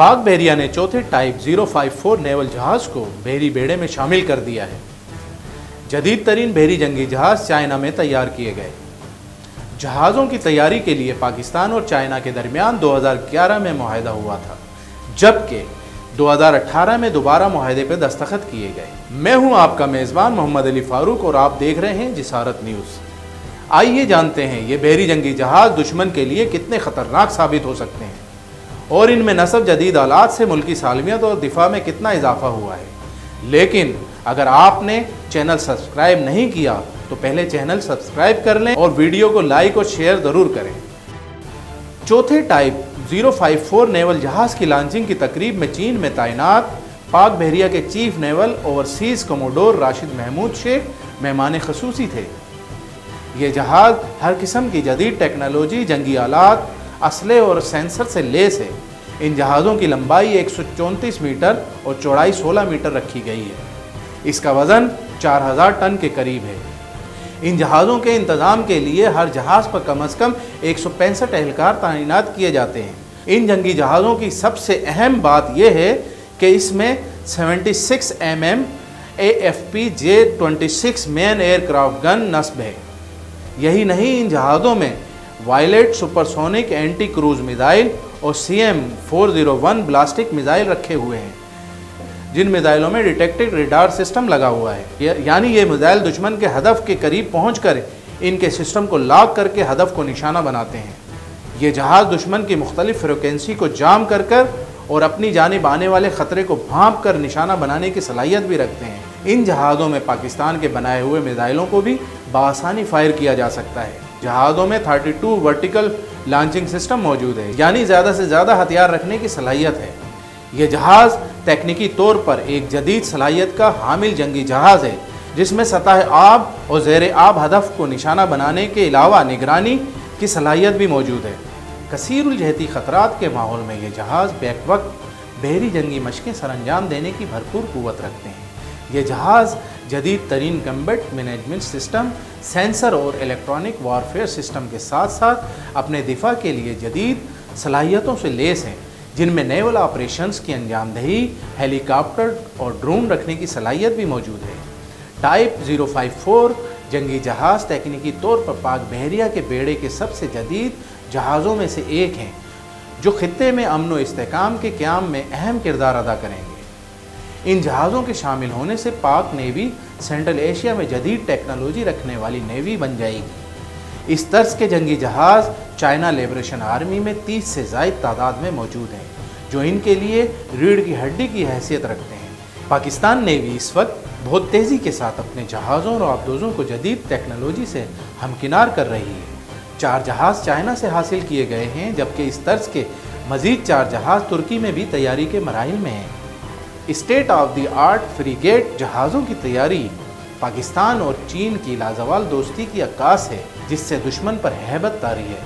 पाक बहरिया ने चौथे टाइप 054 नेवल जहाज को बहरी बेड़े में शामिल कर दिया है। जदीद तरीन बहरी जंगी जहाज चाइना में तैयार किए गए। जहाज़ों की तैयारी के लिए पाकिस्तान और चाइना के दरमियान 2011 में मुआहदा हुआ था, जबकि 2018 में दोबारा मुआहदे पर दस्तखत किए गए। मैं हूं आपका मेज़बान मोहम्मद अली फारूक और आप देख रहे हैं जिसारत न्यूज़। आइए जानते हैं ये बहरी जंगी जहाज़ दुश्मन के लिए कितने ख़तरनाक साबित हो सकते हैं और इनमें नस्ब जदीद आलात से मुल्की सालमियत और दिफा में कितना इजाफा हुआ है। लेकिन अगर आपने चैनल सब्सक्राइब नहीं किया तो पहले चैनल सब्सक्राइब कर लें और वीडियो को लाइक और शेयर ज़रूर करें। चौथे टाइप 054 नेवल जहाज़ की लॉन्चिंग की तकरीब में चीन में तैनात पाक बहरिया के chief naval overseas commodore Rashid Mahmood Sheikh मेहमान ख़ुसूसी थे। ये जहाज़ हर किस्म की जदीद टेक्नोलॉजी, जंगी आलात, असले और सेंसर से लेस है। इन जहाज़ों की लंबाई 134 मीटर और चौड़ाई 16 मीटर रखी गई है। इसका वज़न 4000 टन के करीब है। इन जहाज़ों के इंतज़ाम के लिए हर जहाज़ पर कम अज़ कम 165 एहलकार तैनात किए जाते हैं। इन जंगी जहाज़ों की सबसे अहम बात यह है कि इसमें 76 mm AFP J-26 main aircraft gun नस्ब है। यही नहीं, इन जहाज़ों में वायलेट सुपरसोनिक एंटी क्रूज़ मिसाइल और CM-401 ब्लास्टिक मिसाइल रखे हुए हैं, जिन मिसाइलों में डिटेक्टेड रेडार सिस्टम लगा हुआ है। यानी ये मिसाइल दुश्मन के हदफ के करीब पहुंचकर इनके सिस्टम को लॉक करके हदफ को निशाना बनाते हैं। ये जहाज़ दुश्मन की मुख्तलिफ फ्रिक्वेंसी को जाम कर और अपनी जानिब आने वाले ख़तरे को भांप कर निशाना बनाने की सलाहियत भी रखते हैं। इन जहाज़ों में पाकिस्तान के बनाए हुए मिसाइलों को भी बआसानी फायर किया जा सकता है। जहाज़ों में 32 वर्टिकल लॉन्चिंग सिस्टम मौजूद है, यानी ज़्यादा से ज़्यादा हथियार रखने की सलाहियत है। यह जहाज़ तकनीकी तौर पर एक जदीद सलाहियत का हामिल जंगी जहाज़ है, जिसमें सतह आब और ज़ेर आब हदफ को निशाना बनाने के अलावा निगरानी की सलाहियत भी मौजूद है। कसीरुल जहती ख़तरात के माहौल में यह जहाज़ बैक वक्त बहरी जंगी मशक़ें सरअंजाम देने की भरपूर क़ुव्वत रखते हैं। ये जहाज़ जदीद तरीन कम्बैट मैनेजमेंट सिस्टम, सेंसर और इलेक्ट्रॉनिक वारफेयर सिस्टम के साथ साथ अपने दिफा के लिए जदीद सलाहियतों से लेस हैं, जिनमें नेवल ऑपरेशंस की अंजामदही, हेलीकॉप्टर और ड्रोन रखने की सलाहियत भी मौजूद है। टाइप 054 जंगी जहाज़ तकनीकी तौर पर पाक बहरिया के बेड़े के सबसे जदीद जहाज़ों में से एक हैं, जो खित्ते में अमन व इस्तेहकाम के क़याम में अहम किरदार अदा करेंगे। इन जहाज़ों के शामिल होने से पाक नेवी सेंट्रल एशिया में जदीद टेक्नोलॉजी रखने वाली नेवी बन जाएगी। इस तर्ज के जंगी जहाज़ चाइना लिबरेशन आर्मी में 30 से ज़ायद तादाद में मौजूद हैं, जो इनके लिए रीढ़ की हड्डी की हैसियत रखते हैं। पाकिस्तान नेवी इस वक्त बहुत तेज़ी के साथ अपने जहाज़ों और आबदोज़ों को जदीद टेक्नोलॉजी से हमकिनार कर रही है। 4 जहाज़ चाइना से हासिल किए गए हैं, जबकि इस तर्ज के मज़ीद 4 जहाज़ तुर्की में भी तैयारी के मराहिल में हैं। State of the art frigate जहाज़ों की तैयारी पाकिस्तान और चीन की लाजवाल दोस्ती की अक्कास है, जिससे दुश्मन पर हैबत तारी है।